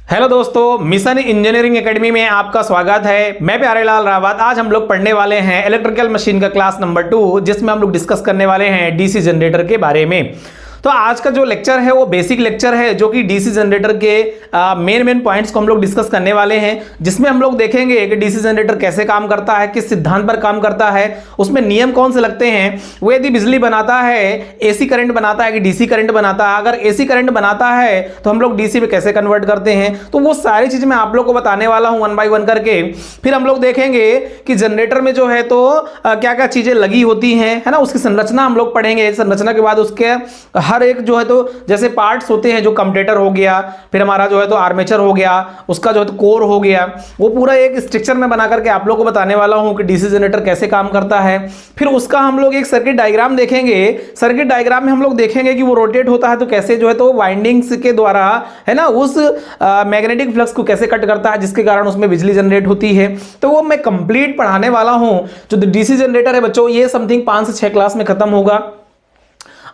Hello दोस्तों, mission engineering academy में आपका स्वागत है। मैं प्यारेलाल रावत। आज हम लोग पढ़ने वाले हैं इलेक्ट्रिकल मशीन का क्लास नंबर 2, जिसमें हम लोग डिस्कस करने वाले हैं डीसी जनरेटर के बारे में। तो आज का जो लेक्चर है वो बेसिक लेक्चर है, जो कि डीसी जनरेटर के मेन पॉइंट्स को हम लोग डिस्कस करने वाले हैं, जिसमें हम लोग देखेंगे कि डीसी जनरेटर कैसे काम करता है, किस सिद्धांत पर काम करता है, उसमें नियम कौन से लगते हैं, वो यदि बिजली बनाता है, एसी करंट बनाता है कि डीसी करंट बनाता है, अगर एसी करंट बनाता है तो हम लोग डीसी में कैसे कन्वर्ट करते हैं। तो वो सारी चीजें मैं आप लोग को बताने वाला हूं वन बाय वन करके। फिर हम लोग देखेंगे कि जनरेटर में जो है तो क्या क्या चीजें लगी होती हैं, है ना, उसकी संरचना हम लोग पढ़ेंगे। संरचना के बाद उसके हर एक जो है तो जैसे पार्ट्स होते हैं, जो कम्यूटेटर हो गया, फिर हमारा जो है तो आर्मेचर हो गया, उसका जो है तो कोर हो गया, वो पूरा एक स्ट्रक्चर में बना करके आप लोग को बताने वाला हूं कि डीसी जनरेटर कैसे काम करता है। फिर उसका हम लोग एक सर्किट डायग्राम देखेंगे। सर्किट डायग्राम में हम लोग देखेंगे कि वो रोटेट होता है तो कैसे जो है तो वाइंडिंग्स के द्वारा, है ना, उस मैग्नेटिक फ्लक्स को कैसे कट करता है, जिसके कारण उसमें बिजली जनरेट होती है। तो वो मैं कंप्लीट पढ़ाने वाला हूं। जो डीसी जनरेटर है बच्चों, ये समथिंग 5 से 6 क्लास में खत्म होगा।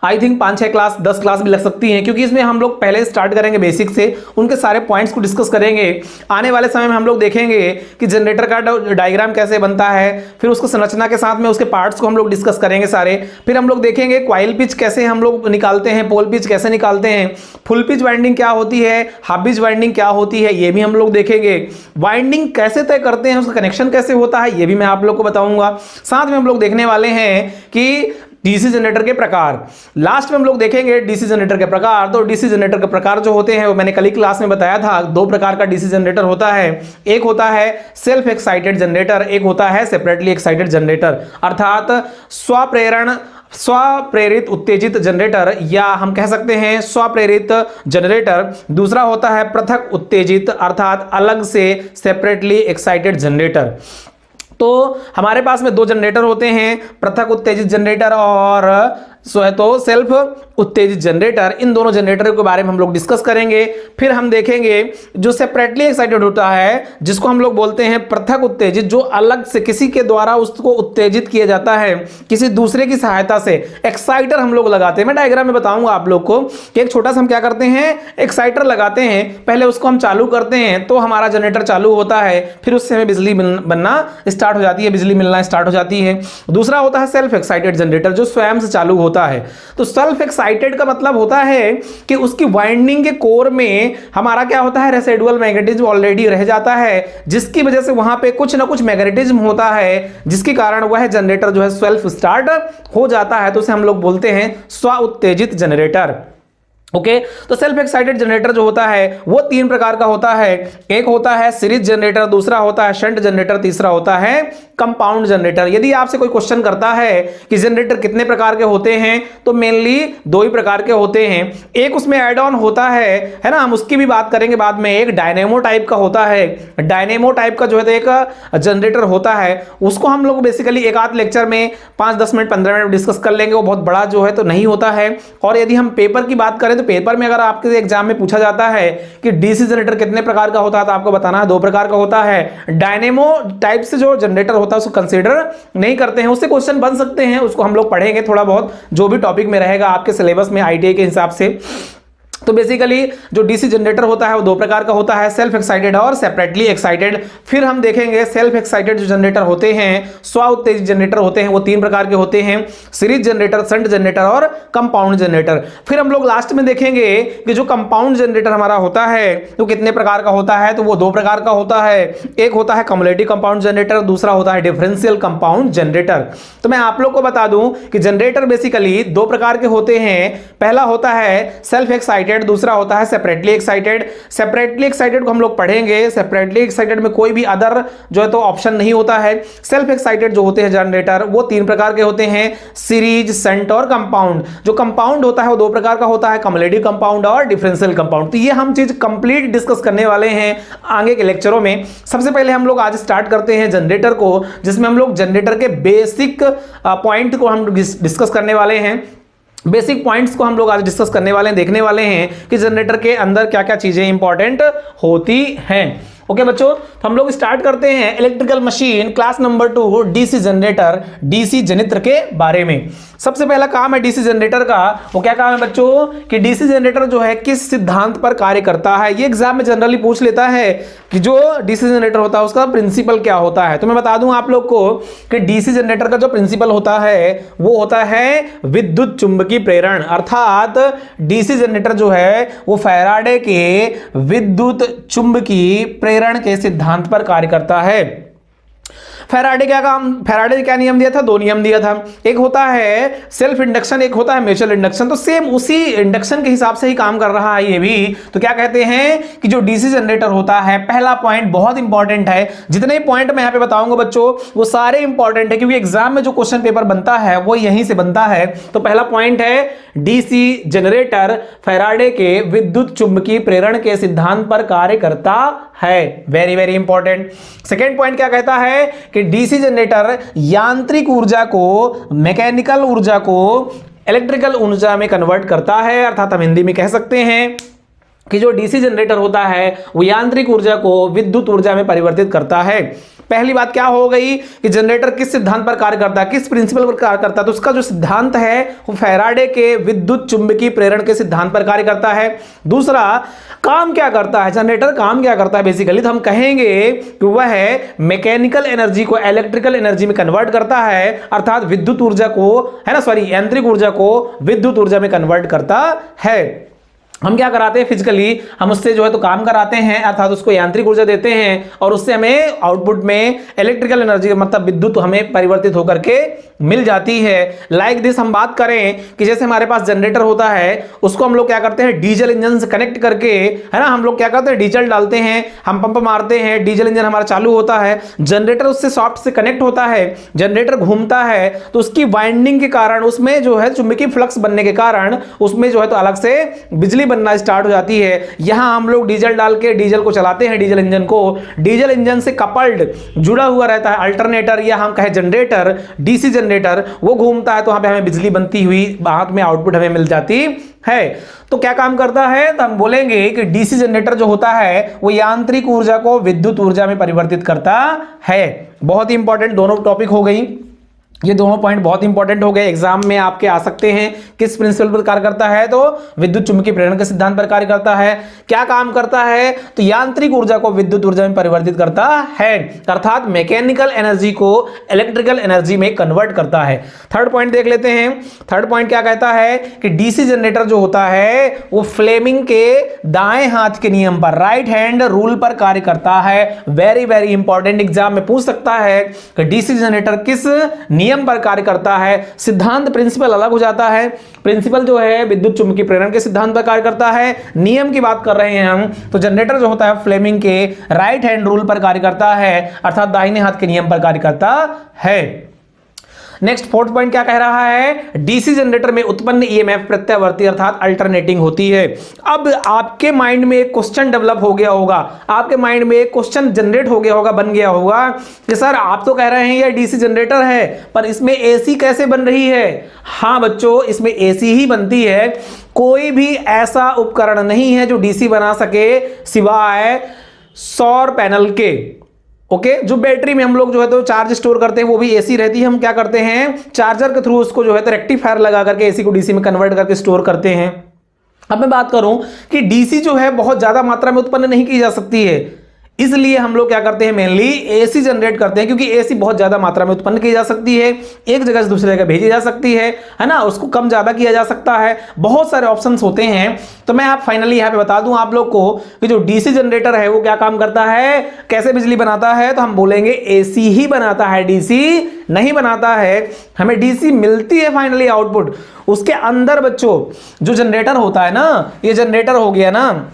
आई थिंक 5-6 क्लास 10 क्लास भी लग सकती हैं, क्योंकि इसमें हम लोग पहले स्टार्ट करेंगे बेसिक से, उनके सारे पॉइंट्स को डिस्कस करेंगे। आने वाले समय में हम लोग देखेंगे कि जनरेटर का डायग्राम कैसे बनता है, फिर उसको संरचना के साथ में उसके पार्ट्स को हम लोग डिस्कस करेंगे सारे। फिर हम लोग देखेंगे कॉइल पिच कैसे हम लोग निकालते हैं, पोल पिच कैसे निकालते हैं, फुल पिच वाइंडिंग क्या होती है, हाफ पिच वाइंडिंग क्या होती है, ये भी हम लोग देखेंगे। वाइंडिंग कैसे तय करते हैं, उसका कनेक्शन कैसे होता है, ये भी मैं आप लोग को बताऊंगा। साथ में हम लोग देखने वाले हैं कि डीसी जनरेटर के प्रकार। लास्ट में हम लोग देखेंगे डीसी जनरेटर के प्रकार। तो डीसी जनरेटर के प्रकार जो होते हैं वो मैंने कल ही क्लास में बताया था। 2 प्रकार का डीसी जनरेटर होता है। एक होता है सेल्फ एक्साइटेड जनरेटर, एक होता है सेपरेटली एक्साइटेड जनरेटर, अर्थात स्वप्रेरित उत्तेजित जनरेटर, या हम कह सकते हैं स्वप्रेरित जनरेटर। दूसरा होता है पृथक उत्तेजित, अर्थात अलग से सेपरेटली एक्साइटेड जनरेटर। तो हमारे पास में 2 जनरेटर होते हैं, पृथक उत्तेजित जनरेटर और सेल्फ उत्तेजित जनरेटर। इन दोनों जनरेटर के बारे में हम लोग डिस्कस करेंगे। फिर हम देखेंगे जो सेपरेटली एक्साइटेड होता है, जिसको हम लोग बोलते हैं पृथक उत्तेजित, जो अलग से किसी के द्वारा उसको उत्तेजित किया जाता है, किसी दूसरे की सहायता से। एक्साइटर हम लोग लगाते हैं, मैं डायग्राम में बताऊंगा आप लोग को कि एक छोटा सा हम क्या करते हैं, एक्साइटर लगाते हैं। पहले उसको हम चालू करते हैं तो हमारा जनरेटर चालू होता है, फिर उससे हमें बिजली बनना स्टार्ट हो जाती है, बिजली मिलना स्टार्ट हो जाती है। दूसरा होता है सेल्फ एक्साइटेड जनरेटर, जो स्वयं से चालू होता है। तो सेल्फ एक्साइटेड का मतलब होता है कि उसकी वाइंडिंग के कोर में हमारा क्या होता है, रेसिडुअल मैग्नेटिज्म ऑलरेडी रह जाता है, जिसकी वजह से वहां पे कुछ ना कुछ मैग्नेटिज्म होता है, जिसके कारण वह जनरेटर जो है सेल्फ स्टार्ट हो जाता है। तो उसे हम लोग बोलते हैं स्व उत्तेजित जनरेटर। ओके, तो सेल्फ एक्साइटेड जनरेटर जो होता है वो 3 प्रकार का होता है। एक होता है सीरीज जनरेटर, दूसरा होता है शंट जनरेटर, तीसरा होता है कंपाउंड जनरेटर। यदि आपसे कोई क्वेश्चन करता है कि जनरेटर कितने प्रकार के होते हैं, तो मेनली 2 ही प्रकार के होते हैं। एक उसमें एड ऑन होता है ना, हम उसकी भी बात करेंगे बाद में। एक डायनेमो टाइप का होता है। डायनेमो टाइप का जो है तो एक जनरेटर होता है, उसको हम लोग बेसिकली एक आध लेक्चर में 5-10 मिनट 15 मिनट डिस्कस कर लेंगे। वो बहुत बड़ा जो है तो नहीं होता है। और यदि हम पेपर की बात करें तो पेपर में अगर आपके एग्जाम में पूछा जाता है कि डीसी जनरेटर कितने प्रकार का होता है, तो आपको बताना है 2 प्रकार का होता है। डायनेमो टाइप से जो जनरेटर होता है उसको कंसीडर नहीं करते हैं, उससे क्वेश्चन बन सकते हैं, उसको हम लोग पढ़ेंगे थोड़ा बहुत, जो भी टॉपिक में रहेगा आपके सिलेबस में आईटीआई के हिसाब से। तो बेसिकली जो डीसी जनरेटर होता है वो 2 प्रकार का होता है, सेल्फ एक्साइटेड और सेपरेटली एक्साइटेड। फिर हम देखेंगे सेल्फ एक्साइटेड जो जनरेटर होते हैं, स्व उत्तेजित जनरेटर होते हैं, वो 3 प्रकार के होते हैं, सीरीज जनरेटर, शंट जनरेटर और कंपाउंड जनरेटर। फिर हम लोग लास्ट में देखेंगे कि जो कंपाउंड जनरेटर हमारा होता है तो कितने प्रकार का होता है, तो वो 2 प्रकार का होता है। एक होता है कम्युलेटिव कंपाउंड जनरेटर, दूसरा होता है डिफरेंशियल कंपाउंड जनरेटर। तो मैं आप लोग को बता दूं कि जनरेटर बेसिकली 2 प्रकार के होते हैं। पहला होता है सेल्फ एक्साइटेड, दूसरा होता है सेपरेटली एक्साइटेड। सेपरेटली एक्साइटेड को हम लोग पढ़ेंगे। सेपरेटली एक्साइटेड में कोई भी अदर जो है तो ऑप्शन नहीं होता है। सेल्फ एक्साइटेड जो होते हैं जनरेटर वो 3 प्रकार के होते हैं, सीरीज, शंट और कंपाउंड। जो कंपाउंड होता है वो 2 प्रकार का होता है, कम्युलेटिव कंपाउंड और डिफरेंशियल कंपाउंड। तो ये हम चीज कंप्लीट डिस्कस करने वाले हैं आगे के लेक्चरों में। सबसे पहले हम लोग आज स्टार्ट करते हैं जनरेटर को, जिसमें हम लोग जनरेटर के बेसिक पॉइंट को हम डिस्कस करने वाले हैं। बेसिक पॉइंट्स को हम लोग आज डिस्कस करने वाले हैं, देखने वाले हैं कि जनरेटर के अंदर क्या क्या चीजें इंपॉर्टेंट होती हैं। ओके बच्चों, तो हम लोग स्टार्ट करते हैं electrical machine class number 2 DC generator, DC जनित्र के बारे में। सबसे पहला काम है डीसी जनरेटर का, वो क्या काम है बच्चों कि डीसी जनरेटर जो है किस सिद्धांत पर कार्य करता है। ये एग्जाम में जनरली पूछ लेता है कि जो डीसी जनरेटर होता है उसका प्रिंसिपल क्या होता है। तो मैं बता दूं आप लोग को कि डीसी जनरेटर का जो प्रिंसिपल होता है वो होता है विद्युत चुंबकीय प्रेरण, अर्थात डीसी जनरेटर जो है वो फैराडे के विद्युत चुंबकीय प्रेरण के सिद्धांत पर कार्य करता है। फैराडे ने क्या नियम दिया था? 2 नियम दिया था, एक होता है सेल्फ इंडक्शन, एक होता है म्यूचुअल इंडक्शन। तो सेम उसी इंडक्शन के हिसाब से ही काम कर रहा है ये भी। तो क्या कहते हैं कि जो डीसी जनरेटर होता है, पहला पॉइंट बहुत इंपॉर्टेंट है, जितने पॉइंट मैं यहां पे बताऊंगा बच्चों वो सारे इंपॉर्टेंट है क्योंकि एग्जाम में जो क्वेश्चन पेपर बनता है वो यहीं से बनता है। तो पहला पॉइंट है डीसी जनरेटर फैराडे के विद्युत चुंबकीय प्रेरण के सिद्धांत पर कार्य करता है, very very important. Second point क्या कहता है कि डीसी जनरेटर यांत्रिक ऊर्जा को, मैकेनिकल ऊर्जा को इलेक्ट्रिकल ऊर्जा में कन्वर्ट करता है, अर्थात हम हिंदी में कह सकते हैं कि जो डीसी जनरेटर होता है वो यांत्रिक ऊर्जा को विद्युत ऊर्जा में परिवर्तित करता है। पहली बात क्या हो गई कि जनरेटर किस सिद्धांत पर कार्य करता है, किस प्रिंसिपल पर कार्य करता है, तो उसका जो सिद्धांत है वो फैराडे के विद्युत चुंबकीय प्रेरण के सिद्धांत पर कार्य करता है। दूसरा, काम क्या करता है जनरेटर, काम क्या करता है बेसिकली, तो हम कहेंगे कि वह मैकेनिकल एनर्जी को इलेक्ट्रिकल एनर्जी में कन्वर्ट करता है, अर्थात विद्युत ऊर्जा को, है ना, सॉरी यांत्रिक ऊर्जा को विद्युत ऊर्जा में कन्वर्ट करता है। हम क्या कराते हैं फिजिकली, हम उससे जो है तो काम कराते हैं, अर्थात उसको यांत्रिक ऊर्जा देते हैं और उससे हमें आउटपुट में इलेक्ट्रिकल एनर्जी मतलब विद्युत हमें परिवर्तित होकर के मिल जाती है। लाइक दिस हम बात करें कि जैसे हमारे पास जनरेटर होता है उसको हम लोग क्या करते हैं डीजल इंजन से कनेक्ट करके, है ना, हम लोग क्या करते हैं डीजल डालते हैं, हम पंप मारते हैं, डीजल इंजन हमारा चालू होता है, जनरेटर उससे सॉफ्ट से कनेक्ट होता है, जनरेटर घूमता है तो उसकी वाइंडिंग के कारण उसमें जो है चुंबकीय फ्लक्स बनने के कारण उसमें जो है तो अलग से बिजली बनना स्टार्ट हो जाती है। यहां हम लोग डीजल डाल के डीजल को चलाते हैं, डीजल इंजन को, डीजल इंजन से कपल्ड जुड़ा हुआ रहता है अल्टरनेटर या हम कहें जनरेटर, डीसी जनरेटर, वो घूमता है तो वहां पे हमें बिजली बनती हुई हाथ में आउटपुट हमें मिल जाती है। तो क्या काम करता है, तो हम बोलेंगे कि डीसी जनरेटर जो होता है वो यांत्रिक ऊर्जा को विद्युत ऊर्जा में परिवर्तित करता है। बहुत ही इंपॉर्टेंट दोनों टॉपिक हो गई, ये दोनों पॉइंट बहुत इंपॉर्टेंट हो गए, एग्जाम में आपके आ सकते हैं। किस प्रिंसिपल पर कार्य करता है, तो विद्युत चुंबकीय प्रेरण के सिद्धांत पर कार्य करता है। क्या काम करता है, तो यांत्रिक ऊर्जा को विद्युत ऊर्जा में परिवर्तित करता है, अर्थात मैकेनिकल एनर्जी को इलेक्ट्रिकल एनर्जी में कन्वर्ट करता है। थर्ड पॉइंट देख लेते हैं। थर्ड पॉइंट क्या कहता है कि डीसी जनरेटर जो होता है वो फ्लेमिंग के दाएं हाथ के नियम पर, राइट हैंड रूल पर कार्य करता है। वेरी वेरी इंपॉर्टेंट, एग्जाम में पूछ सकता है कि डीसी जनरेटर किस नियम पर कार्य करता है। सिद्धांत प्रिंसिपल अलग हो जाता है, प्रिंसिपल जो है विद्युत चुंबकीय प्रेरण के सिद्धांत पर कार्य करता है, नियम की बात कर रहे हैं हम, तो जनरेटर जो होता है फ्लेमिंग के राइट हैंड रूल पर कार्य करता है, अर्थात दाहिने हाथ के नियम पर कार्य करता है। नेक्स्ट फोर्थ पॉइंट क्या कह रहा है, डीसी जनरेटर में उत्पन्न ईएमएफ प्रत्यावर्ती अर्थात अल्टरनेटिंग होती है। अब आपके माइंड में एक क्वेश्चन डेवलप हो गया होगा, आपके माइंड में एक क्वेश्चन जनरेट हो गया होगा, बन गया होगा कि सर आप तो कह रहे हैं ये डीसी जनरेटर है पर इसमें एसी कैसे बन रही है। हाँ बच्चों, इसमें एसी ही बनती है, कोई भी ऐसा उपकरण नहीं है जो डीसी बना सके सिवाय सौर पैनल के। ओके, जो बैटरी में हम लोग जो है तो चार्ज स्टोर करते हैं वो भी एसी रहती है, हम क्या करते हैं चार्जर के थ्रू उसको जो है तो रेक्टिफायर लगा करके एसी को डीसी में कन्वर्ट करके स्टोर करते हैं। अब मैं बात करूं कि डीसी जो है बहुत ज्यादा मात्रा में उत्पन्न नहीं की जा सकती है, इसलिए हम लोग क्या करते हैं मेनली एसी जनरेट करते हैं, क्योंकि एसी बहुत ज्यादा मात्रा में उत्पन्न की जा सकती है, एक जगह से दूसरी जगह भेजी जा सकती है ना, उसको कम ज्यादा किया जा सकता है, बहुत सारे ऑप्शंस होते हैं। तो मैं आप फाइनली यहाँ पे बता दूं आप लोग को कि जो डीसी जनरेटर है वो क्या काम करता है, कैसे बिजली बनाता है, तो हम बोलेंगे एसी ही बनाता है, डीसी नहीं बनाता है। हमें डीसी मिलती है फाइनली आउटपुट, उसके अंदर बच्चों जो जनरेटर होता है ना, ये जनरेटर हो गया ना,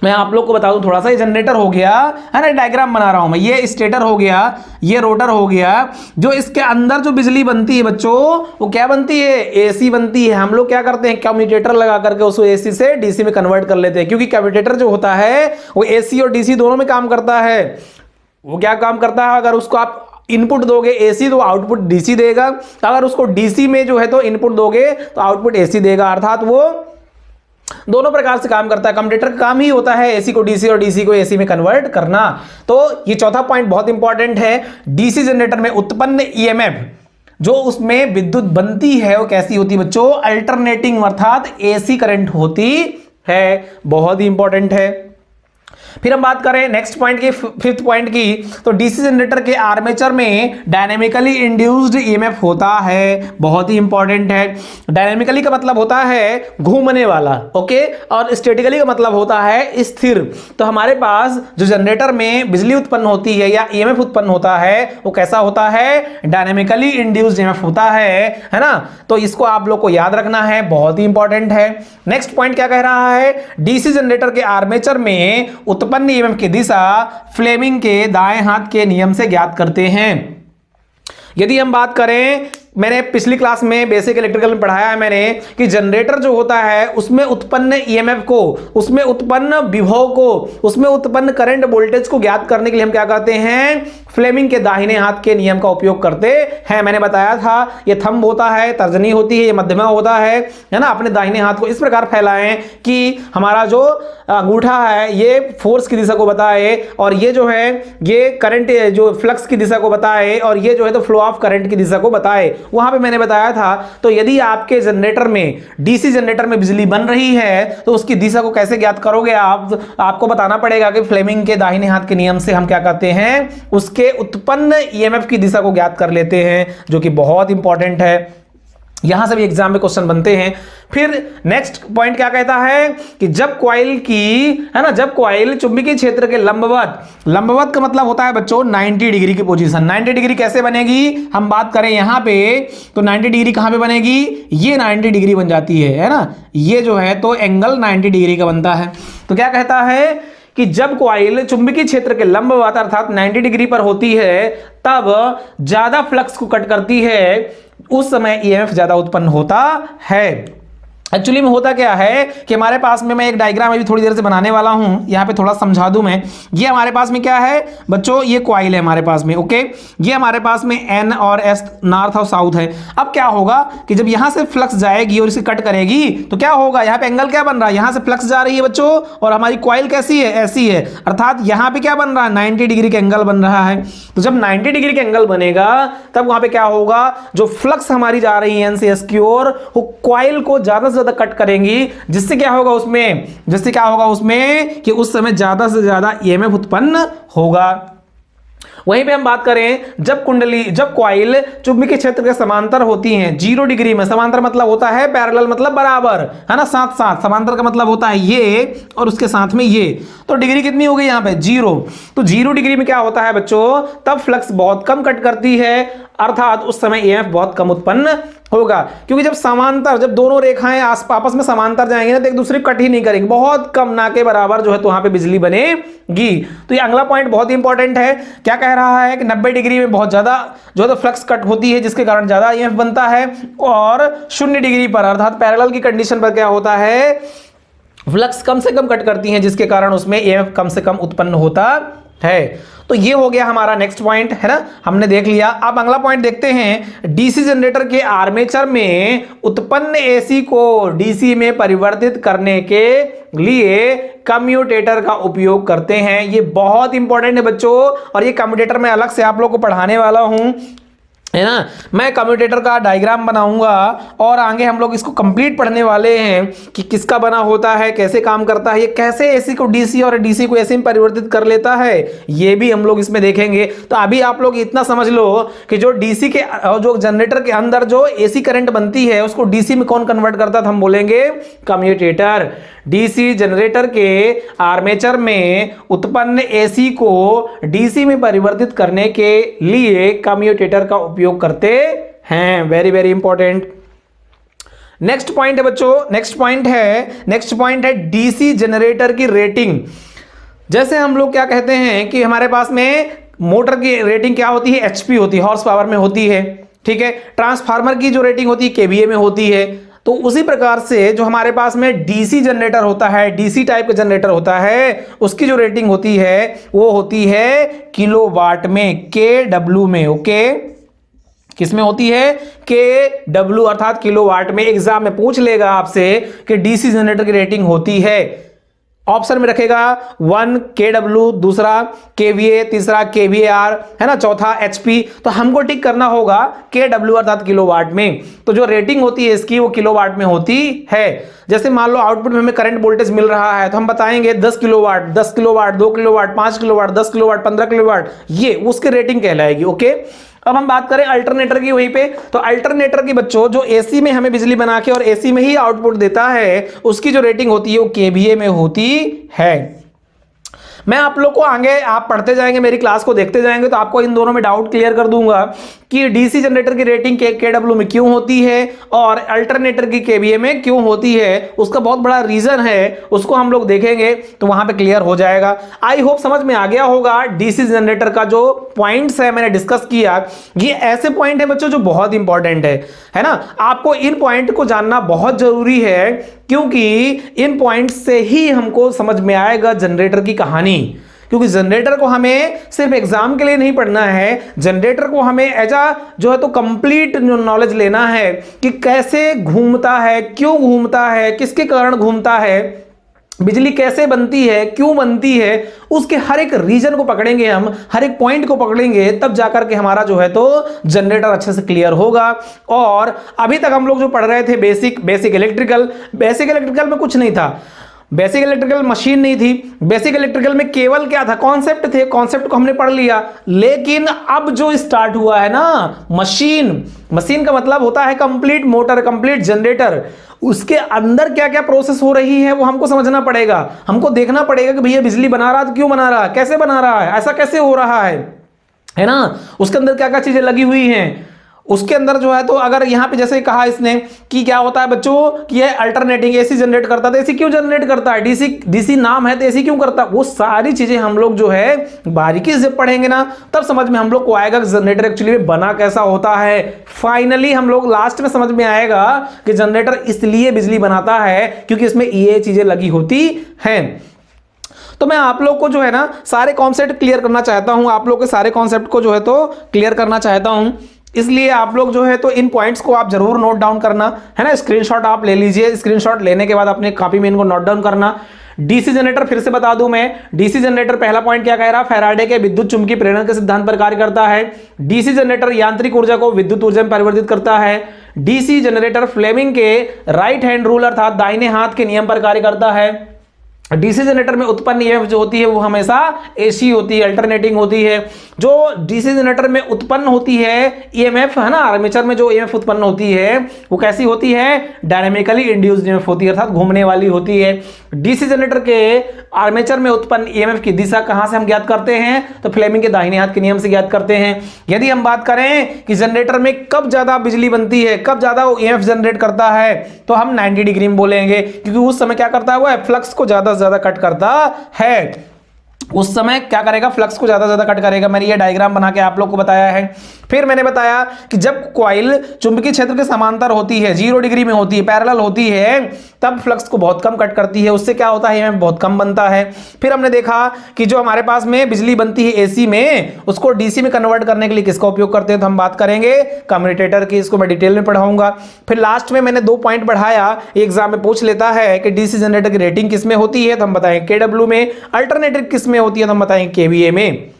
मैं आप लोग को बता दूं थोड़ा सा, ये जनरेटर हो गया है ना, डायग्राम बना रहा हूं मैं, ये स्टेटर हो गया, ये रोटर हो गया, जो इसके अंदर जो बिजली बनती है बच्चों वो क्या बनती है, एसी बनती है। हम लोग क्या करते हैं कम्यूटेटर लगा करके उसको एसी से डीसी में कन्वर्ट कर लेते हैं, क्योंकि कम्यूटेटर जो होता है वो एसी और डीसी दोनों में काम करता है। वो क्या काम करता है, अगर उसको आप इनपुट दोगे एसी तो आउटपुट डीसी देगा, अगर उसको डीसी में जो है तो इनपुट दोगे तो आउटपुट एसी देगा, अर्थात वो दोनों प्रकार से काम करता है। कम्यूटेटर का काम ही होता है एसी को डीसी और डीसी को एसी में कन्वर्ट करना। तो ये चौथा पॉइंट बहुत इंपॉर्टेंट है। डीसी जनरेटर में उत्पन्न ईएमएफ जो उसमें विद्युत बनती है वो कैसी होती है बच्चों? अल्टरनेटिंग अर्थात एसी करंट होती है। बहुत ही इंपॉर्टेंट है। फिर हम बात करें नेक्स्ट पॉइंट की, फिफ्थ पॉइंट की, तो डीसी जनरेटर के आर्मेचर में डायनेमिकली इंड्यूस्ड ईएमएफ होता है। बहुत ही इंपॉर्टेंट है। डायनेमिकली का मतलब होता है घूमने वाला, ओके, और स्टैटिकली का मतलब होता है स्थिर। तो हमारे पास जो जनरेटर में बिजली उत्पन्न होती है या ईएमएफ उत्पन्न होता है वो कैसा होता है? डायनेमिकली इंड्यूस्ड ईएमएफ होता है ना। तो इसको आप लोग को याद रखना है, बहुत ही इंपॉर्टेंट है। नेक्स्ट पॉइंट क्या कह रहा है? डीसी जनरेटर के आर्मेचर में उत्पन्न ईएमएफ की दिशा फ्लेमिंग के दाएं हाथ के नियम से ज्ञात करते हैं। यदि हम बात करें, मैंने पिछली क्लास में बेसिक इलेक्ट्रिकल में पढ़ाया है मैंने कि जनरेटर जो होता है उसमें उत्पन्न ईएमएफ को, उसमें उत्पन्न विभव को, उसमें उत्पन्न करंट वोल्टेज को ज्ञात करने के लिए हम क्या करते हैं? फ्लेमिंग के दाहिने हाथ के नियम का उपयोग करते हैं। मैंने बताया था ये थंब होता है, तर्जनी होती है, ये मध्यमा होता है ना। अपने दाहिने हाथ को इस प्रकार फैलाएं कि हमारा जो अंगूठा है ये फोर्स की दिशा को बताए और ये जो है ये करंट जो फ्लक्स की दिशा को बताए और ये जो है तो फ्लो ऑफ करंट की दिशा को बताए। वहां पे मैंने बताया था। तो यदि आपके जनरेटर में, डीसी जनरेटर में बिजली बन रही है तो उसकी दिशा को कैसे ज्ञात करोगे? आपको बताना पड़ेगा कि फ्लेमिंग के दाहिने हाथ के नियम से हम क्या करते हैं? उसके उत्पन्न ईएमएफ की दिशा को ज्ञात कर लेते हैं, जो कि बहुत इंपॉर्टेंट है। यहां से भी एग्जाम में क्वेश्चन बनते हैं। फिर नेक्स्ट पॉइंट क्या कहता है कि जब कॉइल की, है ना, जब कॉइल चुंबकीय क्षेत्र के लंबवत, लंबवत का मतलब होता है बच्चों 90 डिग्री की पोजीशन। 90 डिग्री कैसे बनेगी? हम बात करें यहां पे तो 90 डिग्री कहां पे बनेगी? ये 90 डिग्री बन जाती है ना। ये जो है तो एंगल 90 डिग्री का बनता है। तो क्या कहता है कि जब कॉइल चुंबकीय क्षेत्र के लंबवत अर्थात 90 डिग्री पर होती है तब ज्यादा फ्लक्स को कट करती है, उस समय ईएमएफ ज्यादा उत्पन्न होता है। एक्चुअली में होता क्या है कि हमारे पास में, मैं एक डायग्राम अभी थोड़ी देर से बनाने वाला हूं, यहां पे थोड़ा समझा दूं मैं। ये हमारे पास में क्या है बच्चों? ये कॉइल है हमारे पास में, ओके। ये हमारे पास में एन और एस, नॉर्थ और साउथ है। अब क्या होगा कि जब यहां से फ्लक्स जाएगी और इसे कट करेगी तो क्या होगा? यहां पे एंगल क्या बन रहा है? यहां से फ्लक्स जा रही है बच्चों और हमारी कॉइल कैसी है? ऐसी है। अर्थात यहां पे क्या बन रहा है? 90 डिग्री का एंगल बन रहा है। तो जब 90 डिग्री का एंगल बनेगा तब वहां पे क्या होगा? जो फ्लक्स हमारी जा रही है एन से एस की ओर, वो कॉइल को ज्यादा से ज्यादा कट करेंगी, जिससे क्या होगा उसमें? जिससे क्या होगा उसमें कि उस समय ज्यादा से ज्यादा ईएमएफ उत्पन्न होगा। वहीं पे हम बात करें जब कुंडली, जब कॉइल चुंबकीय क्षेत्र के समांतर होती हैं 0 डिग्री में, समांतर मतलब होता है पैरेलल मतलब बराबर, है ना, साथ साथ। समांतर का मतलब होता है ये और उसके साथ में ये। तो डिग्री कितनी हो गई यहाँ पे? 0। तो 0 डिग्री में क्या होता है बच्चों? तब फ्लक्स बहुत कम कट करती है, अर्थात उस समय ईएमएफ बहुत कम उत्पन्न होगा। क्योंकि जब समांतर, जब दोनों रेखाएं आपस में समांतर जाएंगी ना तो एक दूसरे को कट ही नहीं करेंगे, बहुत कम, ना के बराबर जो है तो वहां पे बिजली बनेगी। तो ये अगला पॉइंट बहुत इंपॉर्टेंट है। क्या कह रहा है कि 90 डिग्री में बहुत ज्यादा जो है तो फ्लक्स कट होती है, जिसके कारण ज्यादा ईएमएफ बनता है, और 0 डिग्री पर अर्थात पैरेलल की कंडीशन पर क्या होता है? फ्लक्स कम से कम कट करती हैं, जिसके कारण उसमें ईएमएफ कम से कम उत्पन्न होता है। तो ये हो गया हमारा नेक्स्ट पॉइंट, है ना, हमने देख लिया। अब अगला पॉइंट देखते हैं। डीसी जनरेटर के आर्मेचर में उत्पन्न एसी को डीसी में परिवर्तित करने के लिए कम्यूटेटर का उपयोग करते हैं। ये बहुत इंपॉर्टेंट है बच्चों, और ये कम्यूटेटर मैं अलग से आप लोग को पढ़ाने वाला हूं, है ना। मैं कम्यूटेटर का डायग्राम बनाऊंगा और आगे हम लोग इसको कंप्लीट पढ़ने वाले हैं कि किसका बना होता है, कैसे काम करता है, ये कैसे एसी को डीसी और डीसी को एसी में परिवर्तित कर लेता है, ये भी हम लोग इसमें देखेंगे। तो अभी आप लोग इतना समझ लो कि जो डीसी के, जो जनरेटर के अंदर जो एसी करंट बनती है उसको डीसी में कौन कन्वर्ट करता था? हम बोलेंगे कम्यूटेटर। डीसी जनरेटर के आर्मेचर में उत्पन्न एसी को डीसी में परिवर्तित करने के लिए कम्यूटेटर का उपयोग करते हैं। Very very important. Next point है बच्चों, नेक्स्ट पॉइंट है डीसी जनरेटर की रेटिंग। जैसे हम लोग क्या कहते हैं कि हमारे पास में मोटर की रेटिंग क्या होती है? एचपी होती है, हॉर्स पावर में होती है, ठीक है। ट्रांसफार्मर की जो रेटिंग होती है केवीए में होती है। तो उसी प्रकार से जो हमारे पास में डीसी जनरेटर होता है, डीसी टाइप का जनरेटर होता है, उसकी जो रेटिंग होती है वो होती है किलोवाट में, केडब्ल्यू में, ओके, किसमें होती है? kW अर्थात किलोवाट में। एग्जाम में पूछ लेगा आपसे कि डीसी जनरेटर की रेटिंग होती है, ऑप्शन में रखेगा 1 kW, दूसरा kVA, तीसरा kVAR, है ना, चौथा HP। तो हमको टिक करना होगा kW अर्थात किलोवाट में। तो जो रेटिंग होती है इसकी वो किलोवाट में होती है। जैसे मान लो आउटपुट में हमें करंट वोल्टेज मिल रहा है तो हम बताएंगे 10 kilowatt, 10 kilowatt, 2 kilowatt, 5 kilowatt, 10 kilowatt, 15 kilowatt, ये उसकी रेटिंग कहलाएगी। ओके, अब हम बात करें अल्टरनेटर की वहीं पे। तो अल्टरनेटर की बच्चों जो एसी में हमें बिजली बना के और एसी में ही आउटपुट देता है उसकी जो रेटिंग होती है वो केवीए में होती है। मैं आप लोग को आगे आप पढ़ते जाएंगे, मेरी क्लास को देखते जाएंगे तो आपको इन दोनों में डाउट क्लियर कर दूंगा कि डीसी जनरेटर की रेटिंग केडब्ल्यू में क्यों होती है और अल्टरनेटर की केवीए में क्यों होती है। उसका बहुत बड़ा रीजन है, उसको हम लोग देखेंगे तो वहां पे क्लियर हो जाएगा। आई होप समझ में आ गया होगा। डीसी जनरेटर का जो पॉइंट्स है मैंने डिस्कस किया, ये ऐसे पॉइंट है बच्चों जो बहुत इंपॉर्टेंट है ना। आपको इन पॉइंट को जानना बहुत जरूरी है क्योंकि इन पॉइंट से ही हमको समझ में आएगा जनरेटर की कहानी। क्योंकि जनरेटर को हमें सिर्फ एग्जाम के लिए नहीं पढ़ना है, जनरेटर को हमें एज अ जो है तो कंप्लीट नॉलेज लेना है कि कैसे घूमता है, क्यों घूमता है, किसके कारण घूमता है, बिजली कैसे बनती है, क्यों बनती है, उसके हर एक रीजन को पकड़ेंगे हम, हर एक पॉइंट को पकड़ेंगे, तब जाकर के हमारा जो है तो जनरेटर अच्छे से क्लियर होगा। और अभी तक हम लोग जो पढ़ रहे थे बेसिक इलेक्ट्रिकल में कुछ नहीं था, बेसिक इलेक्ट्रिकल मशीन नहीं थी, बेसिक इलेक्ट्रिकल में केवल क्या था, कॉन्सेप्ट थे, कॉन्सेप्ट को हमने पढ़ लिया। लेकिन अब जो स्टार्ट हुआ है ना मशीन का मतलब होता है कंप्लीट मोटर, कंप्लीट जनरेटर, उसके अंदर क्या क्या प्रोसेस हो रही है वो हमको समझना पड़ेगा। हमको देखना पड़ेगा कि भैया बिजली बना रहा है तो क्यों बना रहा है, कैसे बना रहा है, ऐसा कैसे हो रहा है ना, उसके अंदर क्या क्या चीजें लगी हुई हैं उसके अंदर जो है। तो अगर यहां पे जैसे कहा इसने कि क्या होता है बच्चों कि ये अल्टरनेटिंग एसी जनरेट करता है, एसी क्यों जनरेट करता है, डीसी नाम है तो एसी क्यों करता है, वो सारी चीजें हम लोग जो है बारीकी से पढ़ेंगे ना तब समझ में हम लोग को आएगा कि जनरेटर एक्चुअली बना कैसा होता है। फाइनली हम लोग लास्ट में समझ में आएगा कि जनरेटर इसलिए बिजली बनाता है क्योंकि इसमें ये चीजें लगी होती हैं। तो मैं आप लोग को जो है ना सारे कॉन्सेप्ट क्लियर करना चाहता हूं, आप लोग के सारे कॉन्सेप्ट को जो है तो क्लियर करना चाहता हूं, इसलिए आप लोग जो है तो इन पॉइंट्स को आप जरूर नोट डाउन करना है ना। स्क्रीनशॉट आप ले लीजिए, स्क्रीनशॉट लेने के बाद अपने कॉपी में इनको नोट डाउन करना। डीसी जनरेटर फिर से बता दूं मैं, डीसी जनरेटर पहला पॉइंट क्या कह रहा है, फैराडे के विद्युत चुंबकीय प्रेरण के सिद्धांत पर कार्य करता है। डीसी जनरेटर यांत्रिक ऊर्जा को विद्युत ऊर्जा में परिवर्तित करता है। डीसी जनरेटर फ्लेमिंग के राइट हैंड रूल अर्थात दाहिने हाथ के नियम पर कार्य करता है। डीसी जनरेटर में उत्पन्न ईएमएफ जो होती है वो हमेशा एसी होती है, अल्टरनेटिंग होती है। जो डीसी जनरेटर में उत्पन्न होती है ईएमएफ है ना, आर्मेचर में जो ईएमएफ उत्पन्न होती है वो कैसी होती है, डायनामिकली इंड्यूस्ड ईएमएफ होती है अर्थात घूमने वाली होती है। डीसी जनरेटर के आर्मेचर में उत्पन्न ईएमएफ की दिशा कहां से हम ज्ञात करते हैं, तो फ्लेमिंग के दाहिने हाथ के नियम से ज्ञात करते हैं। यदि हम बात करें कि जनरेटर में कब ज्यादा बिजली बनती है, कब ज्यादा वो ईएमएफ जनरेट करता है, तो हम 90 डिग्री में बोलेंगे क्योंकि उस समय क्या करता है वो फ्लक्स को ज्यादा कट करता है। उस समय क्या करेगा, फ्लक्स को ज्यादा कट करेगा। मैंने ये डायग्राम बना के आप लोग को बताया है। फिर मैंने बताया कि जब कॉइल चुंबकीय क्षेत्र के समांतर होती है, 0 डिग्री में होती है, पैरेलल होती है, तब फ्लक्स को बहुत कम कट करती है, उससे क्या होता है बहुत कम बनता है। फिर हमने देखा कि जो हमारे पास में बिजली बनती है एसी में, उसको डीसी में कन्वर्ट करने के लिए किसका उपयोग करते हैं, तो हम बात करेंगे कम्यूटेटर की, इसको मैं डिटेल में पढ़ाऊंगा। फिर लास्ट में मैंने 2 पॉइंट बढ़ाया, एग्जाम में पूछ लेता है कि डीसी जनरेटर की रेटिंग किस में होती है, तो हम बताएंगे केडब्ल्यू में। अल्टरनेटर किस में होती है, तो हम बताएंगे केवीए में।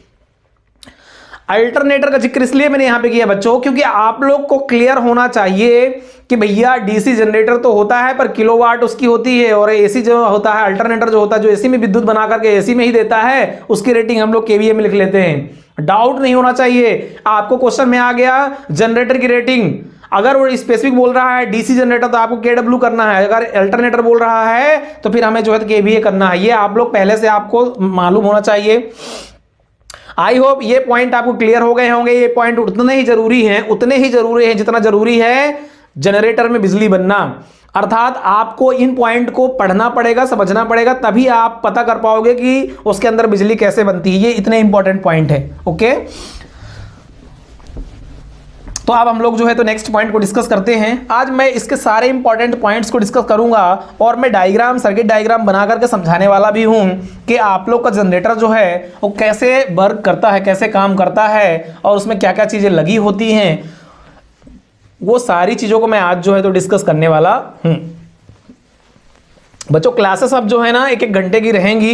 अल्टरनेटर का जिक्र इसलिए मैंने यहां पे किया बच्चों क्योंकि आप लोग को क्लियर होना चाहिए कि भैया डीसी जनरेटर तो होता है पर किलोवाट उसकी होती है, और एसी जो होता है अल्टरनेटर जो होता है जो एसी में विद्युत बना करके एसी में ही देता है, उसकी रेटिंग हम लोग केवीए में लिख लेते हैं। डाउट नहीं होना चाहिए। आपको क्वेश्चन में आ गया जनरेटर की रेटिंग, अगर वो स्पेसिफिक बोल रहा है डीसी जनरेटर तो आपको केडब्ल्यू करना है, अगर अल्टरनेटर बोल रहा है तो फिर हमें जो है केवीए करना है। ये आप लोग पहले से आपको मालूम होना चाहिए। आई होप ये पॉइंट आपको क्लियर हो गए होंगे। ये पॉइंट उतने ही जरूरी हैं जितना जरूरी है जनरेटर में बिजली बनना। अर्थात आपको इन पॉइंट को पढ़ना पड़ेगा, समझना पड़ेगा, तभी आप पता कर पाओगे कि उसके अंदर बिजली कैसे बनती है। ये इतने इंपॉर्टेंट पॉइंट है। ओके, तो अब हम लोग जो है तो नेक्स्ट पॉइंट को डिस्कस करते हैं। आज मैं इसके सारे इंपॉर्टेंट पॉइंट्स को डिस्कस करूंगा और मैं डायग्राम, सर्किट डायग्राम बना करके समझाने वाला भी हूं कि आप लोग का जनरेटर जो है वो कैसे वर्क करता है, कैसे काम करता है और उसमें क्या क्या चीजें लगी होती हैं। वो सारी चीज़ों को मैं आज जो है तो डिस्कस करने वाला हूँ। बच्चों क्लासेस अब जो है ना 1-1 घंटे की रहेंगी,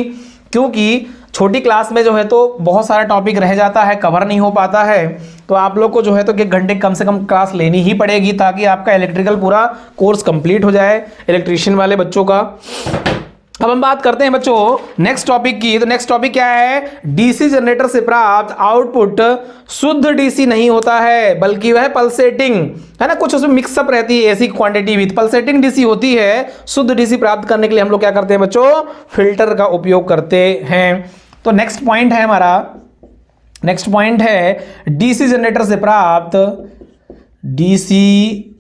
क्योंकि छोटी क्लास में जो है तो बहुत सारा टॉपिक रह जाता है, कवर नहीं हो पाता है। तो आप लोग को जो है तो 1 घंटे कम से कम क्लास लेनी ही पड़ेगी, ताकि आपका इलेक्ट्रिकल पूरा कोर्स कंप्लीट हो जाए इलेक्ट्रीशियन वाले बच्चों का। अब हम बात करते हैं बच्चों नेक्स्ट टॉपिक की। तो नेक्स्ट टॉपिक क्या है? डीसी जनरेटर से प्राप्त आउटपुट शुद्ध डीसी नहीं होता है, बल्कि वह पल्सेटिंग है ना, कुछ उसमें मिक्सअप रहती है ऐसी क्वांटिटी विद पल्सेटिंग डीसी होती है। शुद्ध डीसी प्राप्त करने के लिए हम लोग क्या करते हैं बच्चों? फिल्टर का उपयोग करते हैं। तो नेक्स्ट पॉइंट है हमारा, नेक्स्ट पॉइंट है डीसी जनरेटर से प्राप्त, डीसी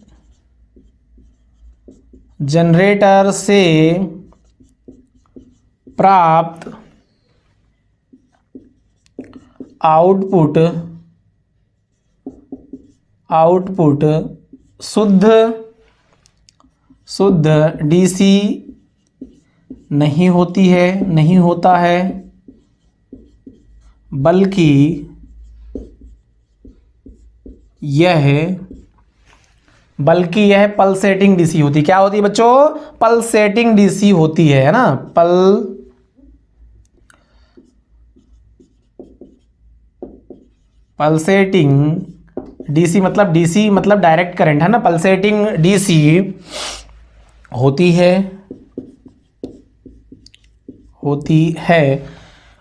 जनरेटर से प्राप्त आउटपुट शुद्ध डीसी नहीं होती है, नहीं होता है, बल्कि यह पल्सेटिंग डीसी होती है। क्या होती है बच्चों? पल्सेटिंग डीसी होती है ना, पल्सेटिंग डीसी मतलब डायरेक्ट करंट है ना, पल्सेटिंग डीसी होती है।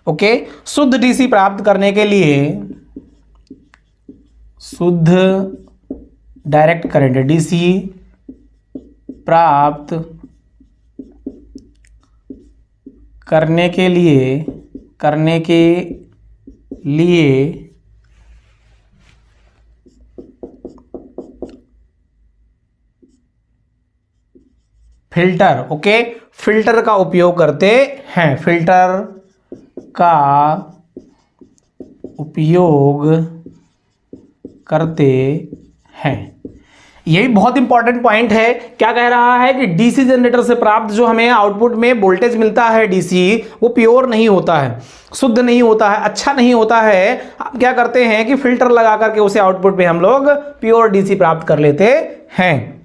ओके, शुद्ध डीसी प्राप्त करने के लिए, शुद्ध डायरेक्ट करंट डीसी प्राप्त करने के लिए फिल्टर, ओके, फिल्टर का उपयोग करते हैं, फिल्टर का उपयोग करते हैं। यही बहुत इंपॉर्टेंट पॉइंट है। क्या कह रहा है कि डीसी जनरेटर से प्राप्त जो हमें आउटपुट में वोल्टेज मिलता है डीसी, वो प्योर नहीं होता है, शुद्ध नहीं होता है, अच्छा नहीं होता है। हम क्या करते हैं कि फिल्टर लगा करके उसे आउटपुट में हम लोग प्योर डीसी प्राप्त कर लेते हैं।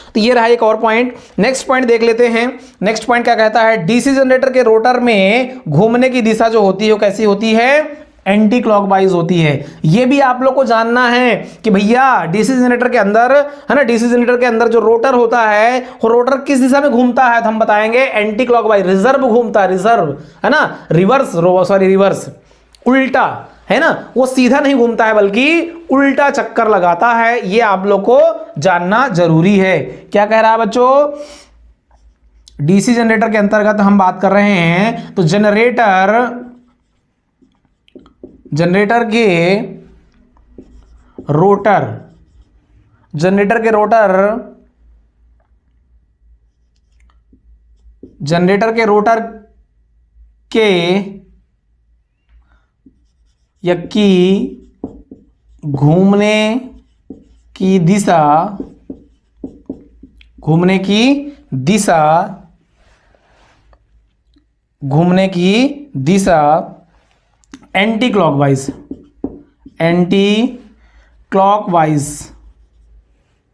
तो ये रहा एक और पॉइंट। नेक्स्ट पॉइंट देख लेते हैं। नेक्स्ट पॉइंट क्या कहता है? डीसी जनरेटर के रोटर में घूमने की दिशा जो होती है वो कैसी होती है? एंटी क्लॉकवाइज होती है। ये भी आप लोग को जानना है कि भैया डीसी जनरेटर के अंदर है ना, डीसी जनरेटर के अंदर जो रोटर होता है वो रोटर किस दिशा में घूमता है? तो हम बताएंगे एंटी क्लॉकवाइज, रिजर्व घूमता है, रिजर्व है ना, रिवर्स उल्टा है ना, वो सीधा नहीं घूमता है बल्कि उल्टा चक्कर लगाता है। ये आप लोग को जानना जरूरी है। क्या कह रहा है बच्चों? डीसी जनरेटर के अंतर्गत हम बात कर रहे हैं, तो जनरेटर के रोटर के की घूमने की दिशा एंटी क्लॉकवाइज,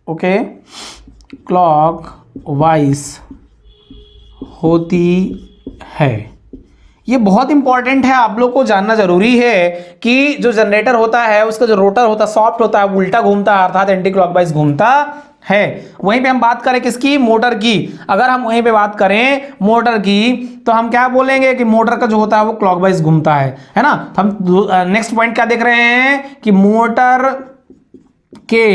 ओके, क्लॉकवाइज होती है। ये बहुत इंपॉर्टेंट है, आप लोग को जानना जरूरी है कि जो जनरेटर होता है उसका जो रोटर होता है सॉफ्ट होता है, उल्टा घूमता है, अर्थात एंटी क्लॉकवाइज घूमता है। वहीं पे हम बात करें किसकी? मोटर की। अगर हम वहीं पे बात करें मोटर की तो हम क्या बोलेंगे कि मोटर का जो होता है वो क्लॉकवाइज घूमता है ना। तो हम नेक्स्ट पॉइंट क्या देख रहे हैं कि मोटर के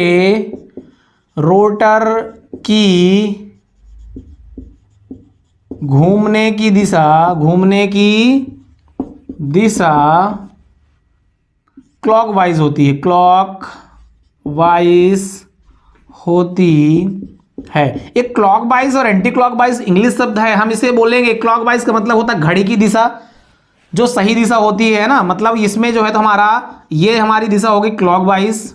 रोटर की घूमने की दिशा क्लॉकवाइज होती है, क्लॉकवाइज होती है। एक क्लॉकवाइज और एंटी क्लॉकवाइज इंग्लिश शब्द है, हम इसे बोलेंगे। क्लॉकवाइज का मतलब होता है घड़ी की दिशा, जो सही दिशा होती है ना, मतलब इसमें जो है तो हमारा ये हमारी दिशा होगी क्लॉकवाइज,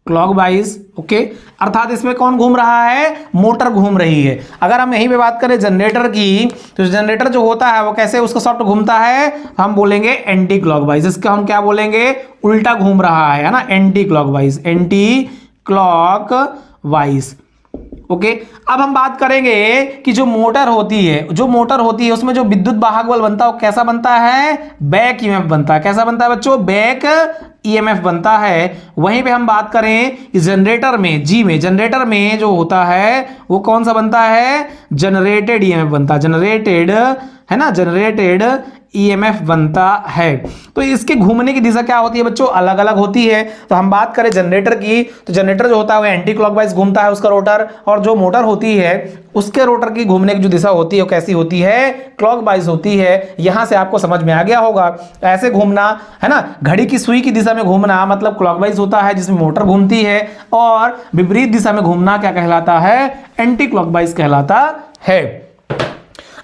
क्लॉकवाइज। ओके, अर्थात इसमें कौन घूम रहा है, मोटर घूम रही है। अगर हम यहीं पे बात करें जनरेटर की, तो जनरेटर जो होता है वो कैसे उसका सॉफ्ट घूमता है, हम बोलेंगे एंटी क्लॉकवाइज। इसका हम क्या बोलेंगे, उल्टा घूम रहा है ना, anti clockwise, anti clockwise. Okay, अब हम बात करेंगे कि जो मोटर होती है उसमें जो विद्युत वाहक बल बनता है वो कैसा बनता है, बैक ईएमएफ बनता है। कैसा बनता है बच्चों, बैक ईएमएफ बनता है। वहीं पे हम बात करें कि जनरेटर में जो होता है वो कौन सा बनता है, जनरेटेड ईएमएफ बनता है, जनरेटेड है ना, जनरेटेड ईएमएफ बनता है। तो इसके घूमने की दिशा क्या होती है बच्चों, अलग अलग होती है। तो हम बात करें जनरेटर की, तो जनरेटर जो होता है वो एंटी क्लॉकवाइज घूमता है उसका रोटर, और जो मोटर होती है उसके रोटर की घूमने की जो दिशा होती है वो कैसी होती है, क्लॉकवाइज होती है। यहां से आपको समझ में आ गया होगा। ऐसे घूमना है ना, घड़ी की सुई की दिशा में घूमना मतलब क्लॉकवाइज होता है जिसमें मोटर घूमती है, और विपरीत दिशा में घूमना क्या कहलाता है, एंटी क्लॉकवाइज कहलाता है।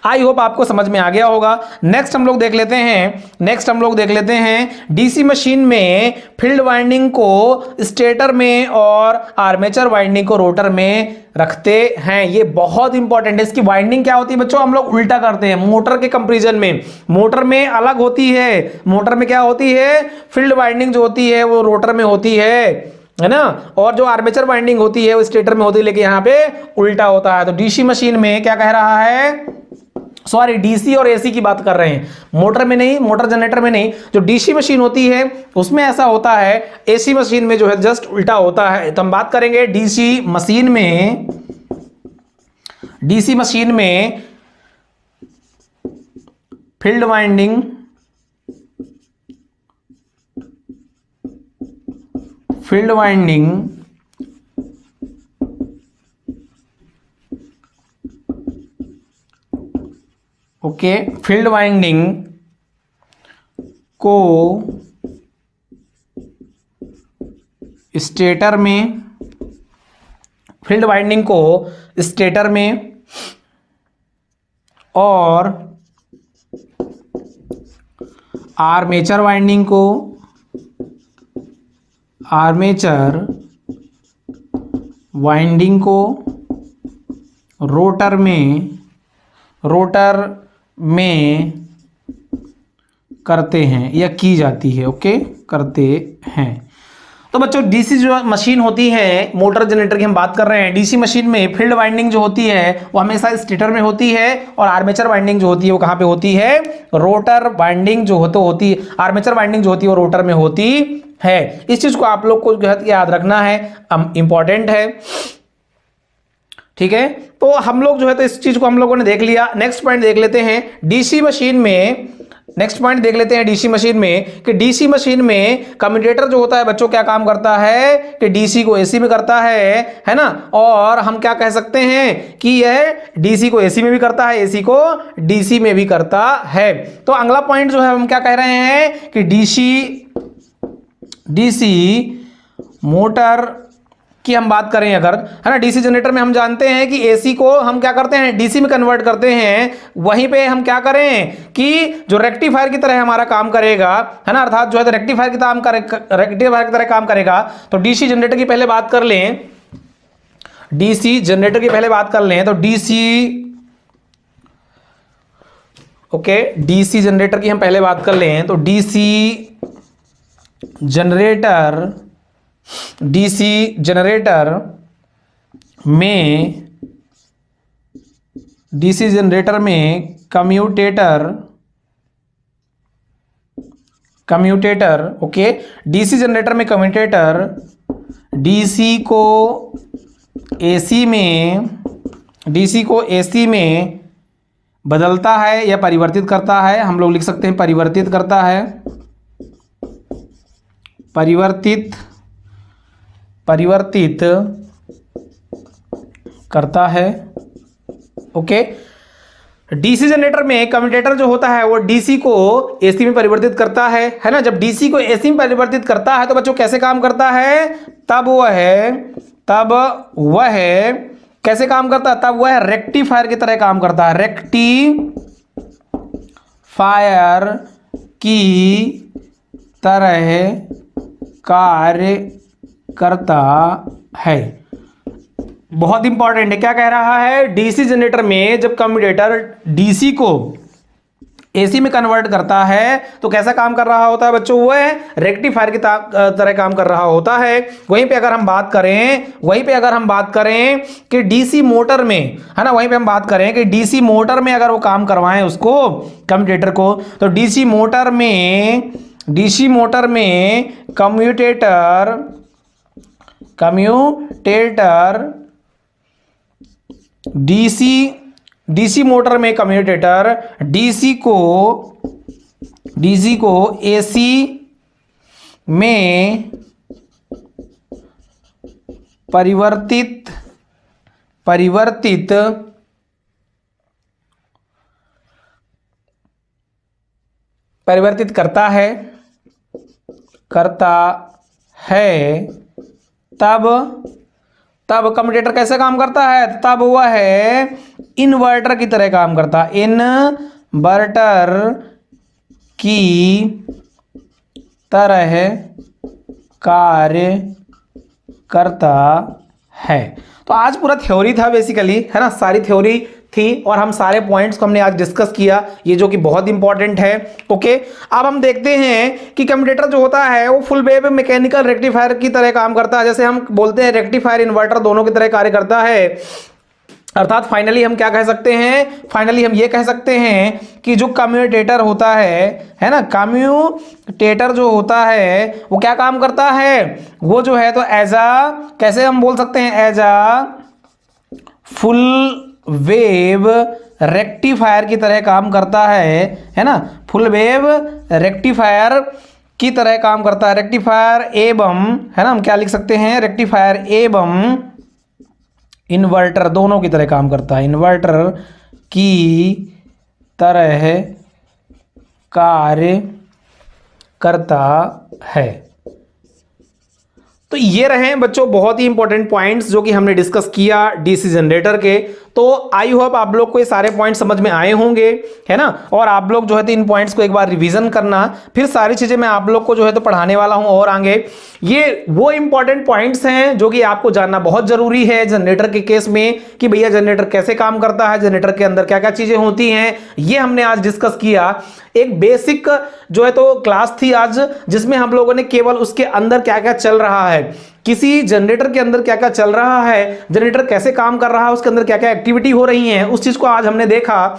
आई होप आपको समझ में आ गया होगा। नेक्स्ट हम लोग देख लेते हैं डीसी मशीन में फील्ड वाइंडिंग को स्टेटर में और आर्मेचर वाइंडिंग को रोटर में रखते हैं। ये बहुत इंपॉर्टेंट है। इसकी वाइंडिंग क्या होती है बच्चों, हम लोग उल्टा करते हैं मोटर के कंपैरिजन में। मोटर में अलग होती है, मोटर में क्या होती है, फील्ड वाइंडिंग जो होती है वो रोटर में होती है ना, और जो आर्मेचर वाइंडिंग होती है वो स्टेटर में होती है, लेकिन यहां पे उल्टा होता है। तो डीसी मशीन में क्या कह रहा है, सॉरी डीसी और एसी की बात कर रहे हैं, मोटर में नहीं, मोटर जनरेटर में नहीं। जो डीसी मशीन होती है उसमें ऐसा होता है, एसी मशीन में जो है जस्ट उल्टा होता है। तो हम बात करेंगे डीसी मशीन में field winding okay, field winding को स्टेटर में और आर्मेचर वाइंडिंग को रोटर में करते हैं या की जाती है। ओके, करते हैं। तो बच्चों डीसी जो मशीन होती है, मोटर जनरेटर की हम बात कर रहे हैं, डीसी मशीन में फील्ड वाइंडिंग जो होती है वो हमेशा स्टेटर में होती है, और आर्मेचर वाइंडिंग जो होती है वो कहां पे होती है, रोटर वाइंडिंग जो होती है, आर्मेचर वाइंडिंग जो होती है वो रोटर में होती है। इस चीज को आप लोग को जो है याद रखना है, इंपॉर्टेंट है। ठीक है, तो हम लोग जो है तो इस चीज को हम लोगों ने देख लिया। नेक्स्ट पॉइंट देख लेते हैं डीसी मशीन में कि डीसी मशीन में कम्यूटेटर जो होता है बच्चों क्या काम करता है, कि डीसी को एसी में करता है ना, और हम क्या कह सकते हैं कि यह डीसी को एसी में भी करता है, एसी को डीसी में भी करता है। तो अगला पॉइंट जो है हम क्या कह रहे हैं कि डीसी मोटर की हम बात करें अगर, है ना, डीसी जनरेटर में हम जानते हैं कि एसी को हम क्या करते हैं, डीसी में कन्वर्ट करते हैं। वहीं पे हम क्या करें कि जो रेक्टिफायर की तरह हमारा काम करेगा, है ना, अर्थात जो है तो रेक्टिफायर की तरह काम करेगा। तो डीसी जनरेटर की पहले बात कर लें, तो डीसी जनरेटर की हम पहले बात कर लें, तो डीसी जनरेटर में कम्यूटेटर ओके, डीसी जनरेटर में कम्यूटेटर डीसी को एसी में बदलता है या परिवर्तित करता है। हम लोग लिख सकते हैं परिवर्तित करता है, परिवर्तित करता है। ओके, डीसी जनरेटर में कम्यूटेटर जो होता है वो डीसी को एसी में परिवर्तित करता है ना। जब डीसी को एसी में परिवर्तित करता है तो बच्चों कैसे काम करता है, तब वह कैसे काम करता है, तब वह रेक्टिफायर की तरह काम करता है, रेक्टिफायर की तरह कार्य करता है। बहुत इंपॉर्टेंट है, क्या कह रहा है, डीसी जनरेटर में जब कम्यूटेटर डीसी को एसी में कन्वर्ट करता है तो कैसा काम कर रहा होता है बच्चों, वो है रेक्टिफायर की तरह काम कर रहा होता है। वहीं पे अगर हम बात करें कि डीसी मोटर में, है ना, वहीं पे हम बात करें कि डीसी मोटर में अगर वो काम करवाएं उसको कम्यूटेटर को, तो डीसी मोटर में कम्यूटेटर डीसी मोटर में कम्यूटेटर डीसी को एसी में परिवर्तित करता है तब कम्यूटेटर कैसे काम करता है, तब वह है इन्वर्टर की तरह काम करता है, इन्वर्टर की तरह कार्य करता है। तो आज पूरा थ्योरी था बेसिकली, है ना, सारी थ्योरी थी और हम सारे पॉइंट्स को हमने आज डिस्कस किया, ये जो कि बहुत इंपॉर्टेंट है। ओके, अब हम देखते हैं कि कम्यूटेटर जो होता है वो फुल वेव मैकेनिकल रेक्टिफायर की तरह काम करता है। जैसे हम बोलते हैं रेक्टिफायर इन्वर्टर दोनों की तरह कार्य करता है, अर्थात फाइनली हम क्या कह सकते हैं, फाइनली हम ये कह सकते हैं कि जो कम्यूटेटर होता है ना, कम्यूटेटर जो होता है वो क्या काम करता है, वो जो है तो एज अ, कैसे हम बोल सकते हैं, as a full wave rectifier की तरह काम करता है ना, फुल वेव रेक्टिफायर की तरह काम करता है। रेक्टिफायर एवं, है ना, हम क्या लिख सकते हैं, रेक्टिफायर एवं इन्वर्टर दोनों की तरह काम करता है, इन्वर्टर की तरह कार्य करता है। तो ये रहे बच्चों बहुत ही इंपॉर्टेंट पॉइंट्स जो कि हमने डिस्कस किया डीसी जनरेटर के। तो आई होप आप लोग को ये सारे पॉइंट्स समझ में आए होंगे, है ना, और आप लोग जो है तो इन पॉइंट्स को एक बार रिवीजन करना, फिर सारी चीजें मैं आप लोग को जो है तो पढ़ाने वाला हूं और आगे। ये वो इंपॉर्टेंट पॉइंट्स हैं जो कि आपको जानना बहुत जरूरी है जनरेटर के केस में, कि भैया जनरेटर कैसे काम करता है, जनरेटर के अंदर क्या क्या चीजें होती हैं, ये हमने आज डिस्कस किया। एक बेसिक जो है तो क्लास थी आज, जिसमें हम लोगों ने केवल उसके अंदर क्या क्या चल रहा है, किसी जनरेटर के अंदर क्या क्या चल रहा है, जनरेटर कैसे काम कर रहा है, उसके अंदर क्या क्या एक्टिविटी हो रही है, उस चीज को आज हमने देखा।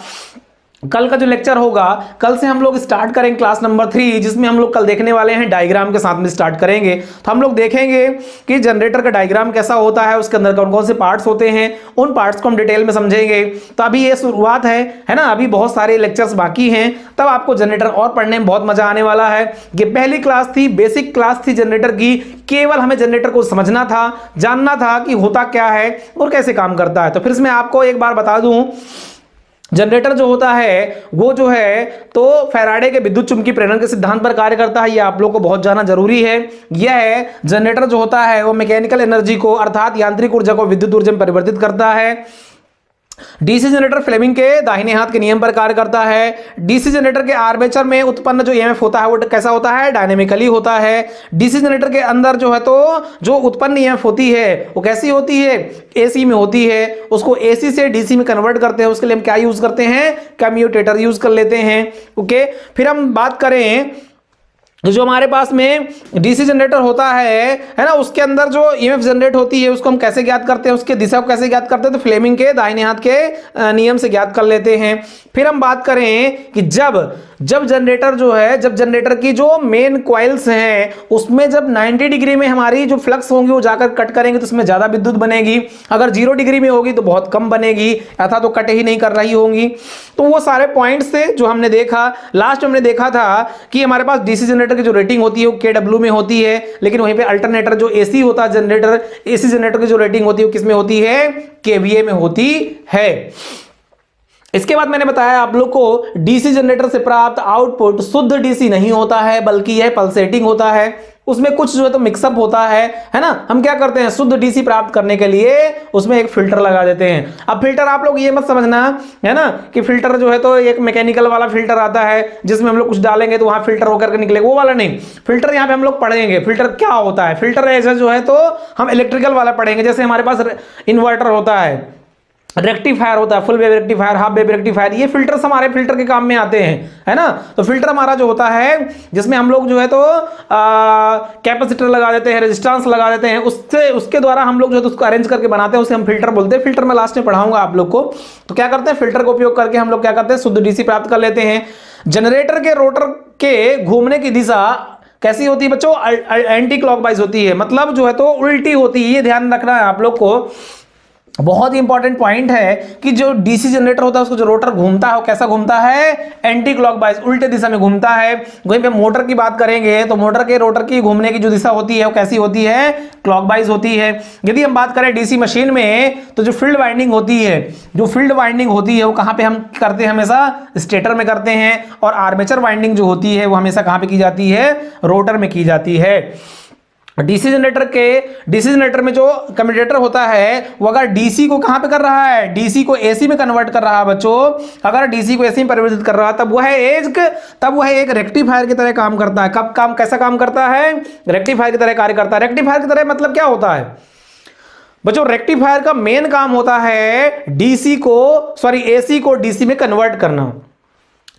कल का जो लेक्चर होगा, कल से हम लोग स्टार्ट करेंगे क्लास नंबर 3, जिसमें हम लोग कल देखने वाले हैं डायग्राम के साथ में स्टार्ट करेंगे। तो हम लोग देखेंगे कि जनरेटर का डायग्राम कैसा होता है, उसके अंदर कौन कौन से पार्ट्स होते हैं, उन पार्ट्स को हम डिटेल में समझेंगे। तो अभी ये शुरुआत है ना, अभी बहुत सारे लेक्चर्स बाकी हैं, तब आपको जनरेटर और पढ़ने में बहुत मजा आने वाला है। ये पहली क्लास थी, बेसिक क्लास थी जनरेटर की, केवल हमें जनरेटर को समझना था, जानना था कि होता क्या है और कैसे काम करता है। तो फिर मैं आपको एक बार बता दूं, जनरेटर जो होता है वो जो है तो फैराडे के विद्युत चुंबकीय प्रेरण के सिद्धांत पर कार्य करता है, ये आप लोग को बहुत जानना जरूरी है। यह है जनरेटर जो होता है वो मैकेनिकल एनर्जी को, अर्थात यांत्रिक ऊर्जा को विद्युत ऊर्जा में परिवर्तित करता है। डीसी जनरेटर फ्लेमिंग के दाहिने हाथ के नियम पर कार्य करता है। डीसी जनरेटर के आर्मेचर में उत्पन्न जो ईएमएफ होता है वो कैसा होता है, डायनेमिकली होता है। डीसी जनरेटर के अंदर जो है तो जो उत्पन्न ईएमएफ होती है वो कैसी होती है, एसी में होती है। उसको एसी से डीसी में कन्वर्ट करते हैं, उसके लिए हम क्या यूज करते हैं, कम्यूटेटर यूज कर लेते हैं। ओके, फिर हम बात करें जो हमारे पास में डीसी जनरेटर होता है ना, उसके अंदर जो ईएमएफ जनरेट होती है उसको हम कैसे ज्ञात करते हैं, उसके दिशा को कैसे ज्ञात करते हैं, तो फ्लेमिंग के दाहिने हाथ के नियम से ज्ञात कर लेते हैं। फिर हम बात करें कि जब जनरेटर जो है, जब जनरेटर की जो मेन कॉइल्स हैं उसमें जब 90 डिग्री में हमारी जो फ्लक्स होंगी वो जाकर कट करेंगे तो उसमें ज्यादा विद्युत बनेगी, अगर 0 डिग्री में होगी तो बहुत कम बनेगी, अर्थात तो कट ही नहीं कर रही होंगी। तो वो सारे पॉइंट्स थे जो हमने देखा। लास्ट हमने देखा था कि हमारे पास डीसी जनरेटर की जो रेटिंग होती है वो केडब्ल्यू में होती है, लेकिन वहीं पे अल्टरनेटर जो एसी होता है जनरेटर, एसी जनरेटर की जो रेटिंग होती है वो किस में होती है, केवीए में होती है। इसके बाद मैंने बताया आप लोग को डीसी जनरेटर से प्राप्त आउटपुट शुद्ध डीसी नहीं होता है, बल्कि यह पल्सेटिंग होता है। उसमें कुछ जो है तो मिक्सअप होता है ना। हम क्या करते हैं, शुद्ध डीसी प्राप्त करने के लिए उसमें एक फिल्टर लगा देते हैं। अब फिल्टर आप लोग ये मत समझना है ना कि फिल्टर जो है तो एक मैकेनिकल वाला फिल्टर आता है जिसमें हम लोग कुछ डालेंगे तो वहां फिल्टर होकर के निकलेगा, वो वाला नहीं। फिल्टर यहाँ पे हम लोग पढ़ेंगे फिल्टर क्या होता है। फिल्टर ऐसा जो है तो हम इलेक्ट्रिकल वाला पढ़ेंगे। जैसे हमारे पास इन्वर्टर होता है, रेक्टिफायर होता है, full wave rectifier, half wave rectifier, ये फिल्टर्स हमारे फिल्टर के काम में आते हैं, है ना। तो फिल्टर हमारा जो होता है जिसमें हम लोग जो है तो कैपेसिटर लगा देते हैं, रेजिस्टेंस लगा देते हैं, उससे उसके द्वारा हम लोग जो है तो उसको अरेंज करके बनाते हैं, उसे हम फिल्टर बोलते हैं। फिल्टर में लास्ट में पढ़ाऊंगा आप लोग को। तो क्या करते हैं, फिल्टर का उपयोग करके हम लोग क्या करते हैं, शुद्ध डीसी प्राप्त कर लेते हैं। जनरेटर के रोटर के घूमने की दिशा कैसी होती है बच्चों, एंटी क्लॉकवाइज होती है, मतलब जो है तो उल्टी होती है। ये ध्यान रखना है आप लोग को, बहुत ही इंपॉर्टेंट पॉइंट है कि जो डीसी जनरेटर होता है उसको जो रोटर घूमता है वो कैसा घूमता है, एंटी क्लॉकवाइज, उल्टे दिशा में घूमता है। वहीं पे मोटर की बात करेंगे तो मोटर के रोटर की घूमने की जो दिशा होती है वो कैसी होती है, क्लॉकवाइज होती है। यदि हम बात करें डीसी मशीन में तो जो फील्ड वाइंडिंग होती है, जो फील्ड वाइंडिंग होती है वो कहां पे हम करते हैं, हमेशा स्टेटर में करते हैं। और आर्मेचर वाइंडिंग जो होती है वो हमेशा कहां पे की जाती है, रोटर में की जाती है। डीसी जनरेटर में जो कम्यूटेटर होता है वो अगर डीसी को कहां पे कर रहा है, डीसी को एसी में कन्वर्ट कर रहा है बच्चों। अगर डीसी को एसी में परिवर्तित कर रहा है तब वह एक रेक्टिफायर की तरह काम करता है। कैसा काम करता है, रेक्टिफायर की तरह कार्य करता है। रेक्टिफायर की तरह मतलब क्या होता है बच्चों, रेक्टिफायर का मेन काम होता है एसी को डीसी में कन्वर्ट करना।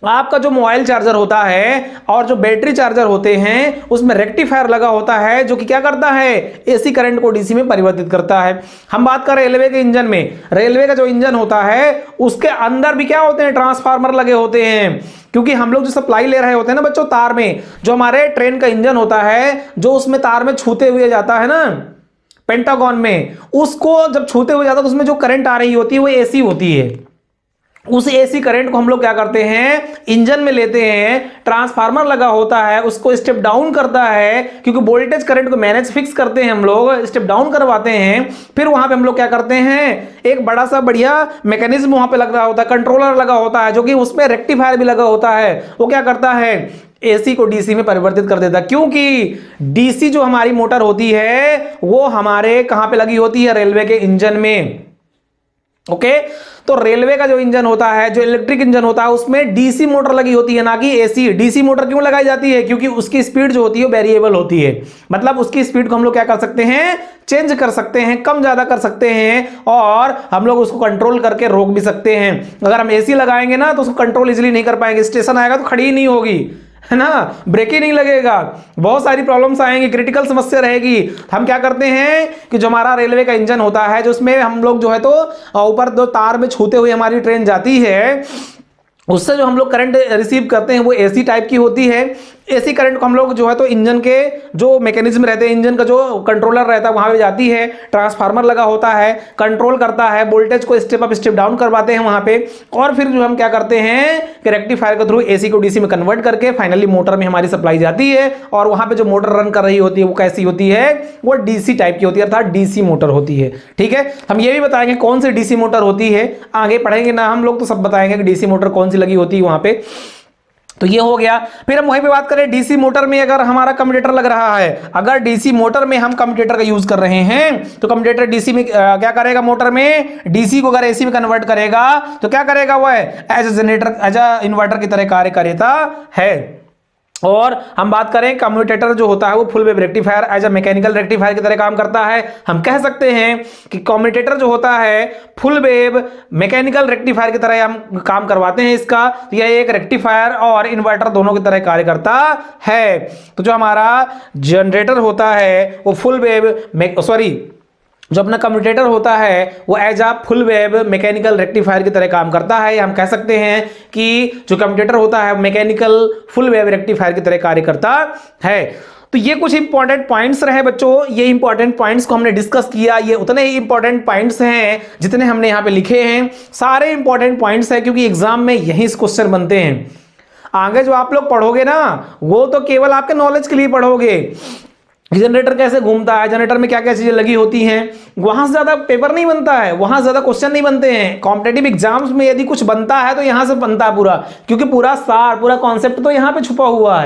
आपका जो मोबाइल चार्जर होता है और जो बैटरी चार्जर होते हैं उसमें रेक्टिफायर लगा होता है जो कि क्या करता है, एसी करंट को डीसी में परिवर्तित करता है। हम बात करें रेलवे के इंजन में, रेलवे का जो इंजन होता है उसके अंदर भी क्या होते हैं, ट्रांसफार्मर लगे होते हैं। क्योंकि हम लोग जो सप्लाई ले रहे होते हैं ना बच्चों तार में, जो हमारे ट्रेन का इंजन होता है जो उसमें तार में छूते हुए जाता है ना पेंटागन में, उसको जब छूते हुए जाता है तो उसमें जो करंट आ रही होती है वो एसी होती है। उस एसी करंट को हम लोग क्या करते हैं, इंजन में लेते हैं, ट्रांसफार्मर लगा होता है उसको स्टेप डाउन करता है, क्योंकि वोल्टेज करंट को मैनेज फिक्स करते हैं हम लोग, स्टेप डाउन करवाते हैं। फिर वहां पे हम लोग क्या करते हैं, एक बड़ा सा बढ़िया मैकेनिज्म वहां पे लग रहा होता है, कंट्रोलर लगा होता है जो कि उसमें रेक्टिफायर भी लगा होता है। वो क्या करता है, एसी को डीसी में परिवर्तित कर देता है। क्योंकि डीसी जो हमारी मोटर होती है वो हमारे कहां पे लगी होती है, रेलवे के इंजन में। ओके, तो रेलवे का जो इंजन होता है, जो इलेक्ट्रिक इंजन होता है उसमें डीसी मोटर लगी होती है, ना कि एसी। डीसी मोटर क्यों लगाई जाती है, क्योंकि उसकी स्पीड जो होती है वेरिएबल होती है। मतलब उसकी स्पीड को हम लोग क्या कर सकते हैं, चेंज कर सकते हैं, कम ज्यादा कर सकते हैं, और हम लोग उसको कंट्रोल करके रोक भी सकते हैं। अगर हम एसी लगाएंगे ना तो उसको कंट्रोल इजिली नहीं कर पाएंगे, स्टेशन आएगा तो खड़ी ही नहीं होगी, है ना, ब्रेक ही नहीं लगेगा, बहुत सारी प्रॉब्लम्स आएंगी, क्रिटिकल समस्या रहेगी। हम क्या करते हैं कि जो हमारा रेलवे का इंजन होता है, जो उसमें हम लोग जो है तो ऊपर दो तार में छूते हुए हमारी ट्रेन जाती है, उससे जो हम लोग करंट रिसीव करते हैं वो एसी टाइप की होती है। एसी करंट को हम लोग जो है तो इंजन के जो मैकेनिज्म रहते हैं, इंजन का जो कंट्रोलर रहता है वहां पे जाती है, ट्रांसफार्मर लगा होता है, कंट्रोल करता है, वोल्टेज को स्टेप अप स्टेप डाउन करवाते हैं वहां पे, और फिर जो हम क्या करते हैं कि रेक्टिफायर के थ्रू एसी को डीसी में कन्वर्ट करके फाइनली मोटर में हमारी सप्लाई जाती है। और वहां पे जो मोटर रन कर रही होती है वो कैसी होती है, वो डीसी टाइप की होती है, अर्थात डीसी मोटर होती है। ठीक है, हम ये भी बताएंगे कौन सी डीसी मोटर होती है, आगे पढ़ेंगे ना हम लोग तो सब बताएंगे कि डीसी मोटर कौन सी लगी होती है वहां पे। तो ये हो गया। फिर हम वहीं पे बात करें, डीसी मोटर में अगर हमारा कम्यूटेटर लग रहा है, अगर डीसी मोटर में हम कम्यूटेटर का यूज कर रहे हैं तो कम्यूटेटर डीसी में क्या करेगा, मोटर में डीसी को अगर एसी में कन्वर्ट करेगा तो क्या करेगा, वह as a generator, as a inverter की तरह कार्य करता है। और हम बात करें कम्यूटेटर जो होता है वो full wave rectifier, as a mechanical rectifier की तरह काम करता है। हम कह सकते हैं कि कम्यूटेटर जो होता है फुल वेव मैकेनिकल रेक्टिफायर की तरह हम काम करवाते हैं इसका। तो यह एक रेक्टिफायर और इन्वर्टर दोनों की तरह कार्य करता है। तो जो हमारा जनरेटर होता है वो फुल वेव जो अपना कम्यूटेटर होता है वो एज आ फुल वेव मैकेनिकल रेक्टिफायर की तरह काम करता है। हम कह सकते हैं कि जो कम्यूटेटर होता है मैकेनिकल फुल वेव रेक्टिफायर की तरह कार्य करता है। तो ये कुछ इंपॉर्टेंट पॉइंट्स रहे बच्चों, ये इंपॉर्टेंट पॉइंट्स को हमने डिस्कस किया। ये उतने ही इंपॉर्टेंट पॉइंट्स हैं जितने हमने यहाँ पे लिखे हैं, सारे इंपॉर्टेंट पॉइंट्स हैं क्योंकि एग्जाम में यही क्वेश्चन बनते हैं। आगे जो आप लोग पढ़ोगे ना वो तो केवल आपके नॉलेज के लिए पढ़ोगे, जनरेटर कैसे घूमता है, जनरेटर में क्या क्या चीजें लगी होती हैं, वहां से ज्यादा पेपर नहीं बनता है, वहां ज्यादा क्वेश्चन नहीं बनते हैं। कॉम्पिटेटिव एग्जाम्स में यदि कुछ बनता है तो यहां से बनता है पूरा, क्योंकि पूरा सार, पूरा कॉन्सेप्ट तो यहां पे छुपा हुआ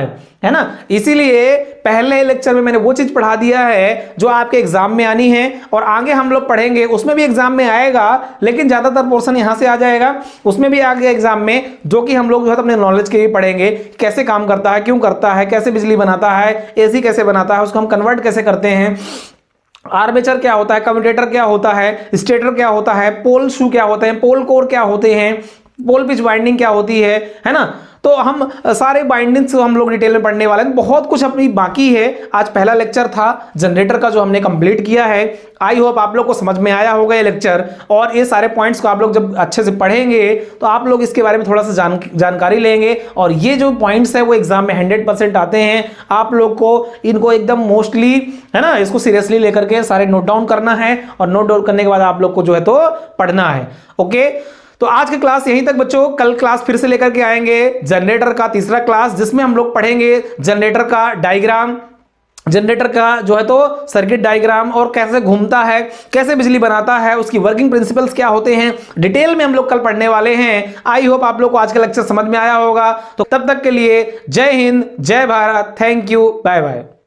है ना। इसीलिए पहले लेक्चर में मैंने वो चीज पढ़ा दिया है जो आपके एग्जाम में आनी है, और आगे हम लोग पढ़ेंगे उसमें भी एग्जाम में आएगा, लेकिन ज्यादातर पोर्शन यहां से आ जाएगा, उसमें भी आगे एग्जाम में, जो कि हम लोग जो है अपने नॉलेज के लिए पढ़ेंगे, कैसे काम करता है, क्यों करता है, कैसे बिजली बनाता है, एसी कैसे बनाता है, उसको हम कन्वर्ट कैसे करते हैं, आर्मेचर क्या होता है, कम्यूटेटर क्या होता है, स्टेटर क्या होता है, पोल शू क्या होते हैं, पोल कोर क्या होते हैं, पोल पिच बाइंडिंग क्या होती है ना। तो हम सारे बाइंडिंग्स हम लोग डिटेल में पढ़ने वाले हैं। बहुत कुछ अपनी बाकी है। आज पहला लेक्चर था जनरेटर का जो हमने कंप्लीट किया है। आई होप आप लोग को समझ में आया होगा ये लेक्चर, और ये सारे पॉइंट्स को आप लोग जब अच्छे से पढ़ेंगे तो आप लोग इसके बारे में थोड़ा सा जानकारी लेंगे, और ये जो पॉइंट्स है वो एग्जाम में 100% आते हैं। आप लोग को इनको एकदम मोस्टली, है ना, इसको सीरियसली लेकर के सारे नोट डाउन करना है, और नोट डाउन करने के बाद आप लोग को जो है तो पढ़ना है। ओके, तो आज की क्लास यहीं तक बच्चों। कल क्लास फिर से लेकर के आएंगे जनरेटर का तीसरा क्लास, जिसमें हम लोग पढ़ेंगे जनरेटर का डायग्राम, जनरेटर का जो है तो सर्किट डायग्राम, और कैसे घूमता है, कैसे बिजली बनाता है, उसकी वर्किंग प्रिंसिपल्स क्या होते हैं, डिटेल में हम लोग कल पढ़ने वाले हैं। आई होप आप लोग को आज का लेक्चर समझ में आया होगा। तो तब तक के लिए जय हिंद, जय Bharat, thank you, bye bye.